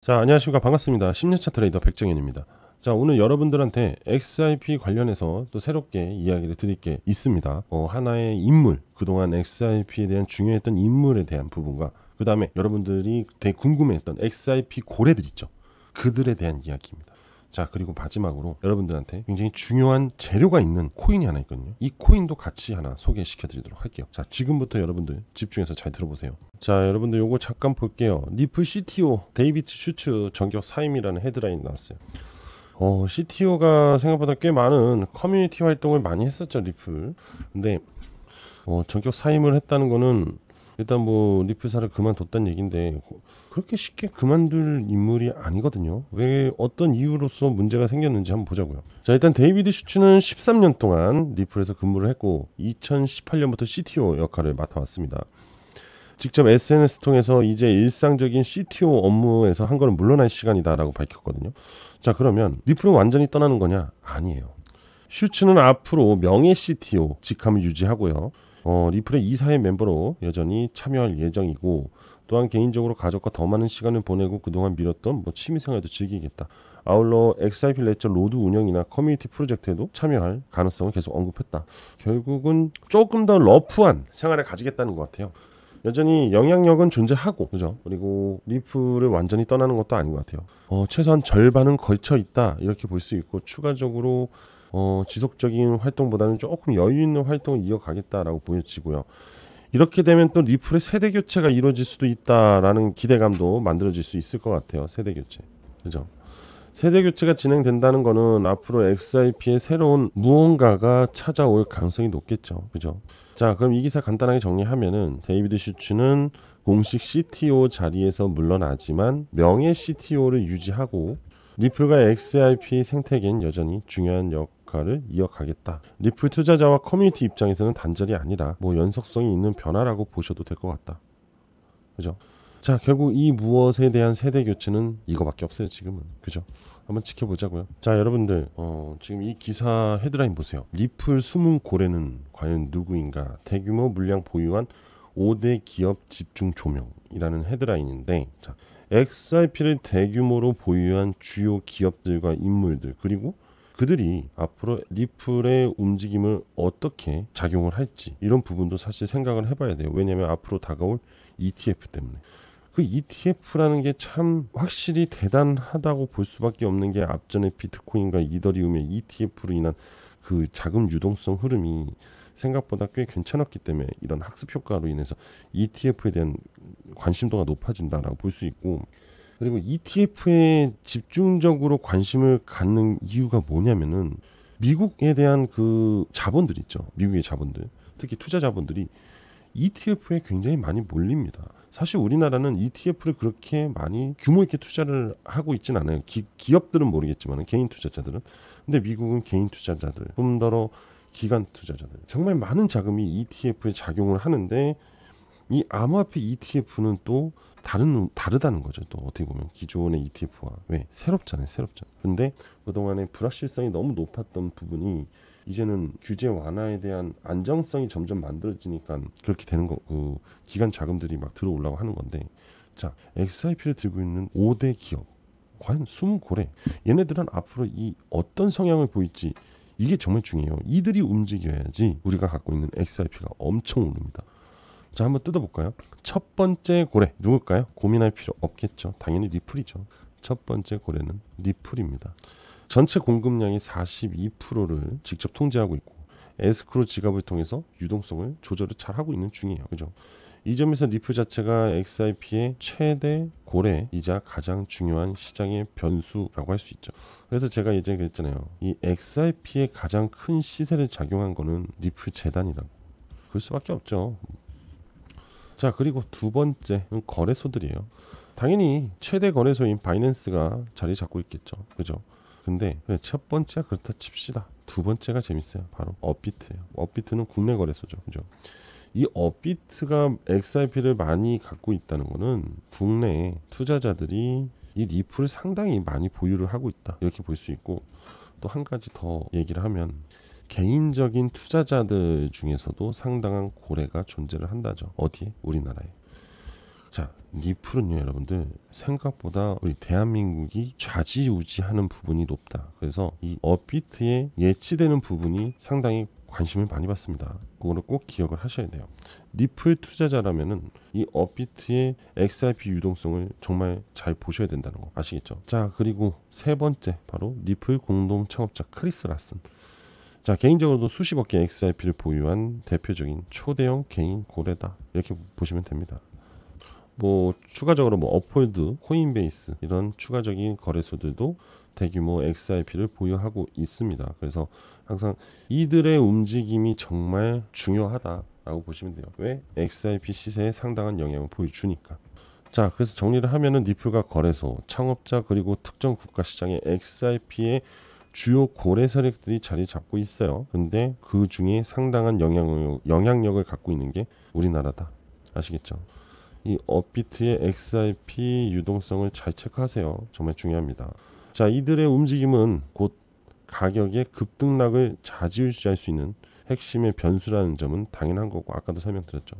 자, 안녕하십니까. 반갑습니다. 심리차 트레이더 백정현입니다. 자, 오늘 여러분들한테 XRP 관련해서 또 새롭게 이야기를 드릴 게 있습니다. 하나의 인물, 그동안 XRP에 대한 중요했던 인물에 대한 부분과 그 다음에 여러분들이 되게 궁금해했던 XRP 고래들 있죠. 그들에 대한 이야기입니다. 자, 그리고 마지막으로 여러분들한테 굉장히 중요한 재료가 있는 코인이 하나 있거든요. 이 코인도 같이 하나 소개시켜 드리도록 할게요. 자, 지금부터 여러분들 집중해서 잘 들어보세요. 자, 여러분들 요거 잠깐 볼게요. 리플 CTO 데이비드 슈츠 전격 사임이라는 헤드라인 나왔어요. CTO가 생각보다 꽤 많은 커뮤니티 활동을 많이 했었죠, 리플. 근데 전격 사임을 했다는 거는 일단 뭐 리플사를 그만뒀다는 얘긴데 그렇게 쉽게 그만둘 인물이 아니거든요. 왜 어떤 이유로서 문제가 생겼는지 한번 보자고요. 자, 일단 데이비드 슈츠는 13년 동안 리플에서 근무를 했고 2018년부터 CTO 역할을 맡아왔습니다. 직접 SNS 통해서 이제 일상적인 CTO 업무에서 한 거는 물러날 시간이다라고 밝혔거든요. 자, 그러면 리플은 완전히 떠나는 거냐? 아니에요. 슈츠는 앞으로 명예 CTO 직함을 유지하고요. 리플의 이사회 멤버로 여전히 참여할 예정이고, 또한 개인적으로 가족과 더 많은 시간을 보내고 그동안 미뤘던 취미생활도 즐기겠다. 아울러 XRP 레저 로드 운영이나 커뮤니티 프로젝트에도 참여할 가능성을 계속 언급했다. 결국은 조금 더 러프한 생활을 가지겠다는 것 같아요. 여전히 영향력은 존재하고, 그죠? 그리고 리플을 완전히 떠나는 것도 아닌 것 같아요. 최소한 절반은 걸쳐 있다 이렇게 볼 수 있고, 추가적으로 지속적인 활동보다는 조금 여유 있는 활동을 이어가겠다라고 보여지고요. 이렇게 되면 또 리플의 세대 교체가 이루어질 수도 있다라는 기대감도 만들어질 수 있을 것 같아요. 세대 교체, 그죠? 세대 교체가 진행된다는 거는 앞으로 XRP의 새로운 무언가가 찾아올 가능성이 높겠죠, 그죠? 자, 그럼 이 기사 간단하게 정리하면은 데이비드 슈츠는 공식 CTO 자리에서 물러나지만 명예 CTO를 유지하고 리플과 XRP 생태계는 여전히 중요한 역할을 이어가겠다. 리플 투자자와 커뮤니티 입장에서는 단절이 아니라 연속성이 있는 변화라고 보셔도 될 것 같다. 그죠? 자, 결국 이 무엇에 대한 세대 교체는 이거밖에 없어요, 지금은. 그죠? 한번 지켜보자고요. 자, 여러분들, 지금 이 기사 헤드라인 보세요. 리플 숨은 고래는 과연 누구인가? 대규모 물량 보유한 5대 기업 집중 조명이라는 헤드라인인데, 자, XRP를 대규모로 보유한 주요 기업들과 인물들, 그리고 그들이 앞으로 리플의 움직임을 어떻게 작용을 할지, 이런 부분도 사실 생각을 해봐야 돼요. 왜냐하면 앞으로 다가올 ETF 때문에. 그 ETF라는 게 참 확실히 대단하다고 볼 수밖에 없는 게, 앞전에 비트코인과 이더리움의 ETF로 인한 그 자금 유동성 흐름이 생각보다 꽤 괜찮았기 때문에 이런 학습 효과로 인해서 ETF에 대한 관심도가 높아진다라고 볼 수 있고, 그리고 ETF에 집중적으로 관심을 갖는 이유가 뭐냐면은 미국에 대한 그 자본들 있죠. 미국의 자본들, 특히 투자 자본들이 ETF에 굉장히 많이 몰립니다. 사실 우리나라는 ETF를 그렇게 많이 규모 있게 투자를 하고 있진 않아요. 기업들은 모르겠지만 개인 투자자들은. 근데 미국은 개인 투자자들, 좀 더 기관 투자자들, 정말 많은 자금이 ETF에 작용을 하는데, 이 암호화폐 ETF는 또 다르다는 거죠. 또 어떻게 보면 기존의 ETF와 왜 새롭잖아요, 새롭잖아요. 근데 그동안에 불확실성이 너무 높았던 부분이 이제는 규제 완화에 대한 안정성이 점점 만들어지니까 그렇게 되는 거, 기관 자금들이 막 들어오려고 하는 건데, 자, XRP를 들고 있는 5대 기업, 과연 숨은 고래, 얘네들은 앞으로 이 어떤 성향을 보일지, 이게 정말 중요해요. 이들이 움직여야지 우리가 갖고 있는 XRP가 엄청 오릅니다. 자, 한번 뜯어볼까요? 첫 번째 고래 누굴까요? 고민할 필요 없겠죠. 당연히 리플이죠. 첫 번째 고래는 리플입니다. 전체 공급량의 42%를 직접 통제하고 있고, 에스크로 지갑을 통해서 유동성을 조절을 잘 하고 있는 중이에요. 그죠? 이 점에서 리플 자체가 XRP의 최대 고래이자 가장 중요한 시장의 변수라고 할 수 있죠. 그래서 제가 예전에 그랬잖아요. 이 XRP의 가장 큰 시세를 작용한 거는 리플 재단이라고. 그럴 수밖에 없죠. 자, 그리고 두 번째는 거래소들이에요. 당연히 최대 거래소인 바이낸스가 자리 잡고 있겠죠. 그죠? 근데 첫 번째가 그렇다 칩시다. 두 번째가 재밌어요. 바로 업비트예요. 업비트는 국내 거래소죠. 그죠? 이 업비트가 XRP를 많이 갖고 있다는 거는 국내 투자자들이 이 리플을 상당히 많이 보유를 하고 있다, 이렇게 볼 수 있고, 또 한 가지 더 얘기를 하면 개인적인 투자자들 중에서도 상당한 고래가 존재를 한다죠. 어디에? 우리나라에. 자, 리플은요 여러분들 생각보다 우리 대한민국이 좌지우지하는 부분이 높다. 그래서 이 업비트에 예치되는 부분이 상당히 관심을 많이 받습니다. 그거를 꼭 기억을 하셔야 돼요. 리플 투자자라면은 이 업비트의 XRP 유동성을 정말 잘 보셔야 된다는 거 아시겠죠? 자, 그리고 세 번째 바로 리플 공동 창업자 크리스 라슨. 자, 개인적으로도 수십억 개 XRP를 보유한 대표적인 초대형 개인 고래다 이렇게 보시면 됩니다. 뭐 추가적으로 뭐 업홀드, 코인베이스 이런 추가적인 거래소들도 대규모 XRP를 보유하고 있습니다. 그래서 항상 이들의 움직임이 정말 중요하다라고 보시면 돼요. 왜? XRP 시세에 상당한 영향을 보여주니까. 자, 그래서 정리를 하면은 리플과 거래소, 창업자 그리고 특정 국가 시장의 XRP의 주요 고래 세력들이 자리 잡고 있어요. 근데 그 중에 상당한 영향력을 갖고 있는 게 우리나라다. 아시겠죠? 이 업비트의 XRP 유동성을 잘 체크하세요. 정말 중요합니다. 자, 이들의 움직임은 곧 가격의 급등락을 좌지우지할 수 있는 핵심의 변수라는 점은 당연한 거고 아까도 설명드렸죠.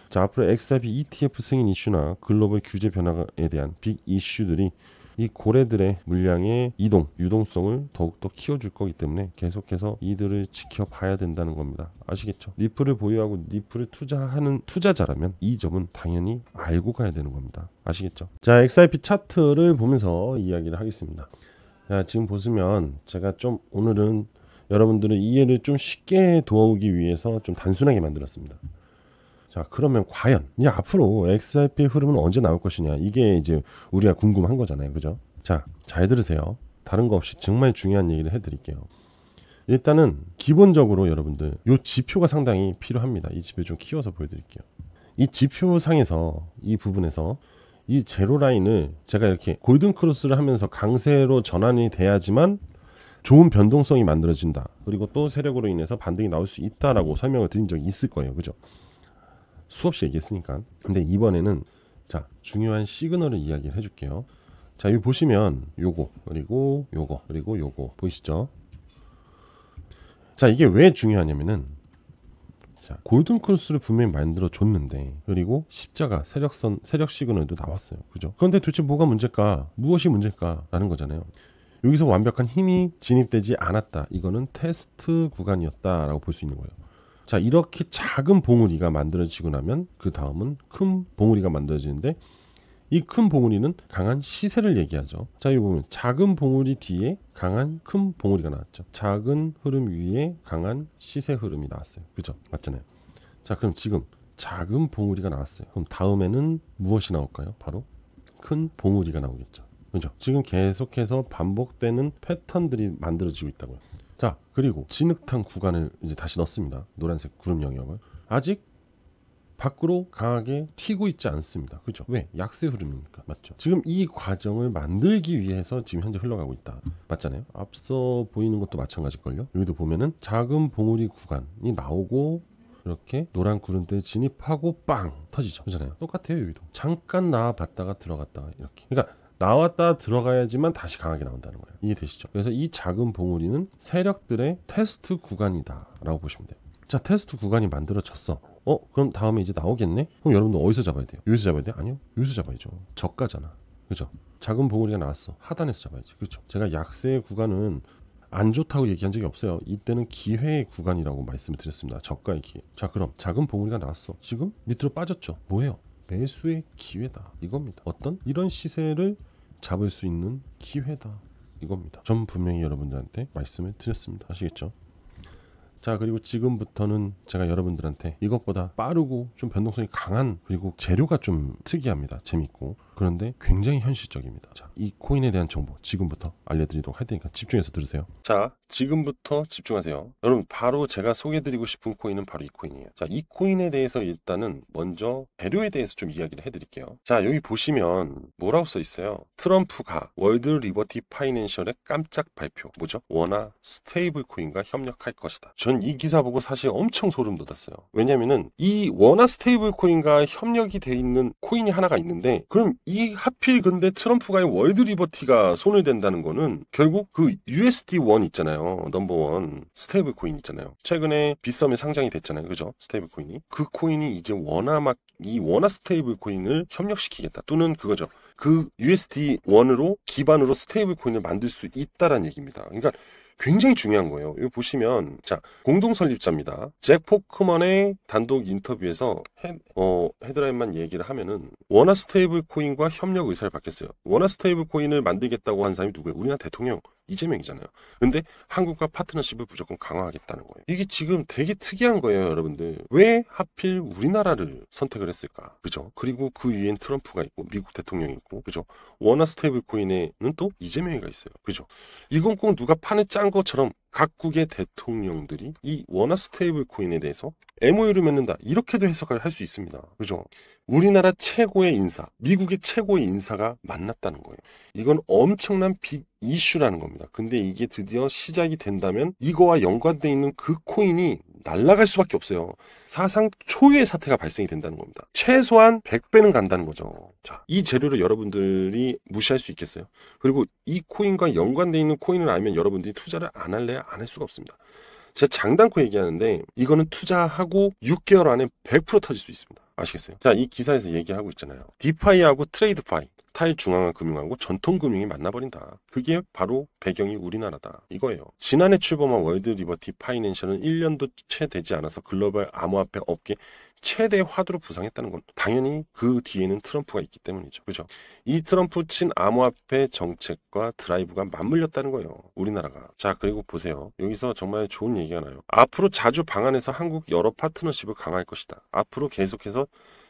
자, 앞으로 XRP ETF 승인 이슈나 글로벌 규제 변화에 대한 빅 이슈들이 이 고래들의 물량의 유동성을 더욱더 키워줄 거기 때문에 계속해서 이들을 지켜봐야 된다는 겁니다. 아시겠죠? 리플을 보유하고 리플을 투자하는 투자자라면 이 점은 당연히 알고 가야 되는 겁니다. 아시겠죠? 자, XRP 차트를 보면서 이야기를 하겠습니다. 자, 지금 보시면 제가 좀 오늘은 여러분들의 이해를 좀 쉽게 도와오기 위해서 좀 단순하게 만들었습니다. 자, 그러면 과연 이제 앞으로 XRP의 흐름은 언제 나올 것이냐, 이게 이제 우리가 궁금한 거잖아요, 그죠? 자, 잘 들으세요. 다른 거 없이 정말 중요한 얘기를 해드릴게요. 일단은 기본적으로 여러분들 이 지표가 상당히 필요합니다. 이 지표 좀 키워서 보여드릴게요. 이 지표상에서 이 부분에서 이 제로 라인을 제가 이렇게 골든 크로스를 하면서 강세로 전환이 돼야지만 좋은 변동성이 만들어진다. 그리고 또 세력으로 인해서 반등이 나올 수 있다라고 설명을 드린 적이 있을 거예요, 그죠? 수없이 얘기했으니까. 근데 이번에는 자, 중요한 시그널을 이야기를 해줄게요. 자, 여기 보시면 요거 그리고 요거 그리고 요거 보이시죠? 자, 이게 왜 중요하냐면은 자, 골든 크로스를 분명히 만들어 줬는데 그리고 십자가 세력 시그널도 나왔어요, 그죠? 그런데 도대체 뭐가 문제일까? 무엇이 문제일까라는 거잖아요. 여기서 완벽한 힘이 진입되지 않았다. 이거는 테스트 구간이었다라고 볼 수 있는 거예요. 자, 이렇게 작은 봉우리가 만들어지고 나면 그 다음은 큰 봉우리가 만들어지는데 이 큰 봉우리는 강한 시세를 얘기하죠. 자, 여기 보면 작은 봉우리 뒤에 강한 큰 봉우리가 나왔죠. 작은 흐름 위에 강한 시세 흐름이 나왔어요. 그죠? 맞잖아요. 자, 그럼 지금 작은 봉우리가 나왔어요. 그럼 다음에는 무엇이 나올까요? 바로 큰 봉우리가 나오겠죠. 그죠? 지금 계속해서 반복되는 패턴들이 만들어지고 있다고요. 자, 그리고 진흙탕 구간을 이제 다시 넣습니다. 노란색 구름 영역을. 아직 밖으로 강하게 튀고 있지 않습니다. 그죠? 왜? 약세 흐름이니까. 맞죠? 지금 이 과정을 만들기 위해서 지금 현재 흘러가고 있다. 맞잖아요? 앞서 보이는 것도 마찬가지걸요. 여기도 보면은 작은 봉우리 구간이 나오고 이렇게 노란 구름대에 진입하고 빵 터지죠. 그잖아요. 똑같아요. 여기도. 잠깐 나와봤다가 들어갔다가 이렇게. 그러니까 나왔다 들어가야지만 다시 강하게 나온다는 거예요. 이해되시죠? 그래서 이 작은 봉우리는 세력들의 테스트 구간이다 라고 보시면 돼요. 자, 테스트 구간이 만들어졌어. 그럼 다음에 이제 나오겠네? 그럼 여러분들 어디서 잡아야 돼요? 여기서 잡아야 돼요? 아니요, 여기서 잡아야죠. 저가잖아, 그죠? 작은 봉우리가 나왔어. 하단에서 잡아야지. 그렇죠? 제가 약세의 구간은 안 좋다고 얘기한 적이 없어요. 이때는 기회의 구간이라고 말씀을 드렸습니다. 저가의 기회. 자, 그럼 작은 봉우리가 나왔어. 지금 밑으로 빠졌죠? 뭐예요? 매수의 기회다, 이겁니다. 어떤 이런 시세를 잡을 수 있는 기회다, 이겁니다. 전 분명히 여러분들한테 말씀을 드렸습니다. 아시겠죠? 자, 그리고 지금부터는 제가 여러분들한테 이것보다 빠르고 좀 변동성이 강한, 그리고 재료가 좀 특이합니다. 재밌고 그런데 굉장히 현실적입니다. 자, 이 코인에 대한 정보 지금부터 알려드리도록 할 테니까 집중해서 들으세요. 자, 지금부터 집중하세요. 여러분, 바로 제가 소개해드리고 싶은 코인은 바로 이 코인이에요. 자, 이 코인에 대해서 일단은 먼저 재료에 대해서 좀 이야기를 해드릴게요. 자, 여기 보시면 뭐라고 써 있어요? 트럼프가 월드 리버티 파이낸셜의 깜짝 발표. 뭐죠? 원화 스테이블 코인과 협력할 것이다. 전 이 기사 보고 사실 엄청 소름 돋았어요. 왜냐면은 이 원화 스테이블 코인과 협력이 돼 있는 코인이 하나가 있는데, 그럼 이 하필 근데 트럼프가의 월드 리버티가 손을 댄다는 거는 결국 그 USD1 있잖아요. 넘버원 스테이블 코인 있잖아요. 최근에 빗썸에 상장이 됐잖아요. 그죠? 스테이블 코인이. 그 코인이 이제 이 원화 스테이블 코인을 협력시키겠다. 또는 그거죠. 그 USD1으로 기반으로 스테이블 코인을 만들 수 있다라는 얘기입니다. 그러니까 굉장히 중요한 거예요. 이거 보시면 자 공동 설립자입니다. 잭 포크먼의 단독 인터뷰에서 헤드라인만 얘기를 하면은 원화 스테이블 코인과 협력 의사를 밝혔어요. 원화 스테이블 코인을 만들겠다고 한 사람이 누구예요? 우리나라 대통령 이재명이잖아요. 근데 한국과 파트너십을 무조건 강화하겠다는 거예요. 이게 지금 되게 특이한 거예요, 여러분들. 왜 하필 우리나라를 선택을 했을까? 그죠? 그리고 그 위엔 트럼프가 있고 미국 대통령이 있고 그죠? 원화 스테이블 코인에는 또 이재명이가 있어요. 그죠? 이건 꼭 누가 판을 짠 것처럼 각국의 대통령들이 이 원화 스테이블 코인에 대해서 MOU를 맺는다. 이렇게도 해석을 할 수 있습니다. 그죠? 우리나라 최고의 인사, 미국의 최고의 인사가 만났다는 거예요. 이건 엄청난 빅 이슈라는 겁니다. 근데 이게 드디어 시작이 된다면 이거와 연관되어 있는 그 코인이 날아갈 수밖에 없어요. 사상 초유의 사태가 발생이 된다는 겁니다. 최소한 100배는 간다는 거죠. 자, 이 재료를 여러분들이 무시할 수 있겠어요? 그리고 이 코인과 연관되어 있는 코인을 알면 여러분들이 투자를 안 할래야 안 할 수가 없습니다. 제가 장담코 얘기하는데 이거는 투자하고 6개월 안에 100% 터질 수 있습니다. 아시겠어요? 자, 이 기사에서 얘기하고 있잖아요. 디파이하고 트레이드파이, 탈중앙화 금융하고 전통금융이 만나버린다. 그게 바로 배경이 우리나라다. 이거예요. 지난해 출범한 월드 리버티 파이낸셜은 1년도 채 되지 않아서 글로벌 암호화폐 업계 최대 화두로 부상했다는 건 당연히 그 뒤에는 트럼프가 있기 때문이죠. 그죠? 이 트럼프 친 암호화폐 정책과 드라이브가 맞물렸다는 거예요. 우리나라가. 자, 그리고 보세요. 여기서 정말 좋은 얘기가 나요. 앞으로 자주 방한해서 한국 여러 파트너십을 강화할 것이다. 앞으로 계속해서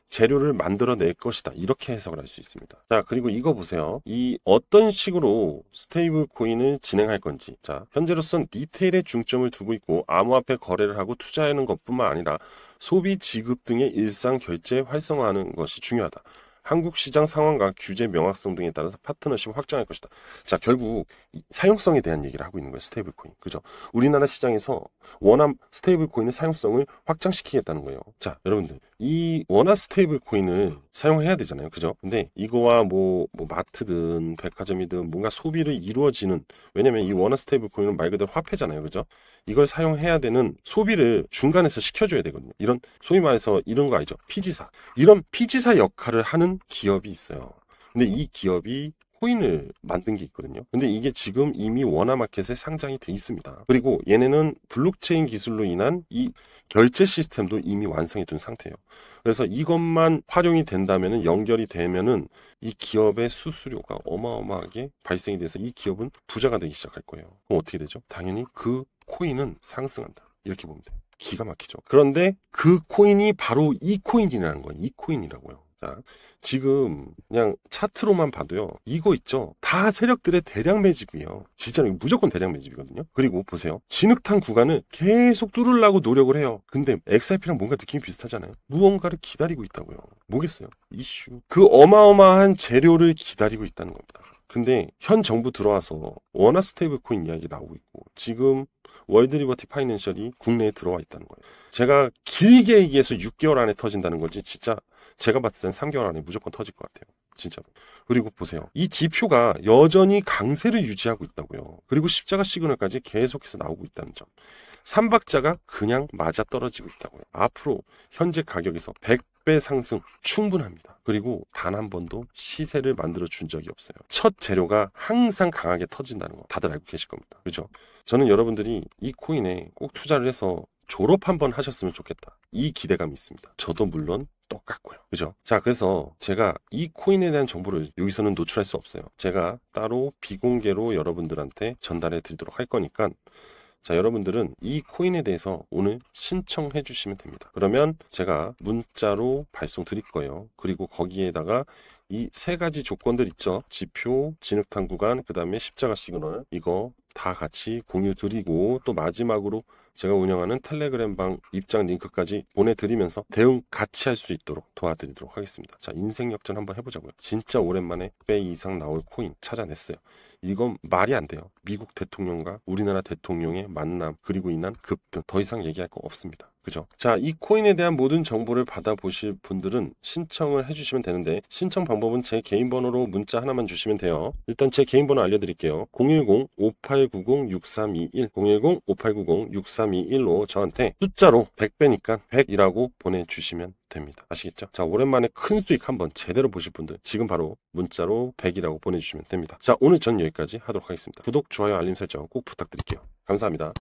재료를 만들어낼 것이다. 이렇게 해석을 할 수 있습니다. 자, 그리고 이거 보세요. 이 어떤 식으로 스테이블 코인을 진행할 건지. 자, 현재로선 디테일에 중점을 두고 있고 암호화폐 거래를 하고 투자하는 것뿐만 아니라 소비 지급 등의 일상 결제 활성화하는 것이 중요하다. 한국 시장 상황과 규제 명확성 등에 따라서 파트너십 확장할 것이다. 자, 결국 사용성에 대한 얘기를 하고 있는 거예요. 스테이블 코인. 그죠? 우리나라 시장에서 원화 스테이블 코인의 사용성을 확장시키겠다는 거예요. 자, 여러분들. 이 원화 스테이블 코인을 사용해야 되잖아요. 그죠? 근데 이거와 마트든 백화점이든 뭔가 소비를 이루어지는, 왜냐면 이 원화 스테이블 코인은 말 그대로 화폐잖아요. 그죠? 이걸 사용해야 되는 소비를 중간에서 시켜줘야 되거든요. 이런 소위 말해서 이런 거 알죠? 피지사. 이런 피지사 역할을 하는 기업이 있어요. 근데 이 기업이 코인을 만든 게 있거든요. 근데 이게 지금 이미 원화마켓에 상장이 돼 있습니다. 그리고 얘네는 블록체인 기술로 인한 이 결제 시스템도 이미 완성해 둔 상태예요. 그래서 이것만 활용이 된다면은, 연결이 되면은 이 기업의 수수료가 어마어마하게 발생이 돼서 이 기업은 부자가 되기 시작할 거예요. 그럼 어떻게 되죠? 당연히 그 코인은 상승한다. 이렇게 보면 돼요. 기가 막히죠. 그런데 그 코인이 바로 이 코인이라는 거예요. 이 코인이라고요. 자, 지금 그냥 차트로만 봐도요, 이거 있죠? 다 세력들의 대량 매집이에요. 진짜로 무조건 대량 매집이거든요. 그리고 보세요. 진흙탕 구간을 계속 뚫으려고 노력을 해요. 근데 XRP랑 뭔가 느낌이 비슷하잖아요. 무언가를 기다리고 있다고요. 뭐겠어요? 이슈. 그 어마어마한 재료를 기다리고 있다는 겁니다. 근데 현 정부 들어와서 원화 스테이블 코인 이야기 나오고 있고, 지금 월드 리버티 파이낸셜이 국내에 들어와 있다는 거예요. 제가 길게 얘기해서 6개월 안에 터진다는 거지, 진짜 제가 봤을 땐 3개월 안에 무조건 터질 것 같아요. 진짜로. 그리고 보세요. 이 지표가 여전히 강세를 유지하고 있다고요. 그리고 십자가 시그널까지 계속해서 나오고 있다는 점. 삼박자가 그냥 맞아떨어지고 있다고요. 앞으로 현재 가격에서 100배 상승 충분합니다. 그리고 단 한 번도 시세를 만들어 준 적이 없어요. 첫 재료가 항상 강하게 터진다는 거 다들 알고 계실 겁니다. 그렇죠? 저는 여러분들이 이 코인에 꼭 투자를 해서 졸업 한번 하셨으면 좋겠다. 이 기대감이 있습니다. 저도 물론 똑같고요. 그죠? 자, 그래서 제가 이 코인에 대한 정보를 여기서는 노출할 수 없어요. 제가 따로 비공개로 여러분들한테 전달해 드리도록 할 거니까, 자, 여러분들은 이 코인에 대해서 오늘 신청해 주시면 됩니다. 그러면 제가 문자로 발송 드릴 거예요. 그리고 거기에다가 이 세 가지 조건들 있죠? 지표, 진흙탕 구간, 그 다음에 십자가 시그널, 이거 다 같이 공유 드리고, 또 마지막으로 제가 운영하는 텔레그램 방 입장 링크까지 보내드리면서 대응 같이 할 수 있도록 도와드리도록 하겠습니다. 자, 인생 역전 한번 해보자고요. 진짜 오랜만에 배 이상 나올 코인 찾아냈어요. 이건 말이 안 돼요. 미국 대통령과 우리나라 대통령의 만남, 그리고 인한 급등, 더 이상 얘기할 거 없습니다. 그죠? 자, 이 코인에 대한 모든 정보를 받아보실 분들은 신청을 해주시면 되는데, 신청 방법은 제 개인 번호로 문자 하나만 주시면 돼요. 일단 제 개인 번호 알려드릴게요. 010-5890-6321 010-5890-6321로 저한테 숫자로 100배니까 100이라고 보내주시면 됩니다. 아시겠죠? 자, 오랜만에 큰 수익 한번 제대로 보실 분들 지금 바로 문자로 100이라고 보내주시면 됩니다. 자, 오늘 전 여기까지 하도록 하겠습니다. 구독, 좋아요, 알림 설정 꼭 부탁드릴게요. 감사합니다.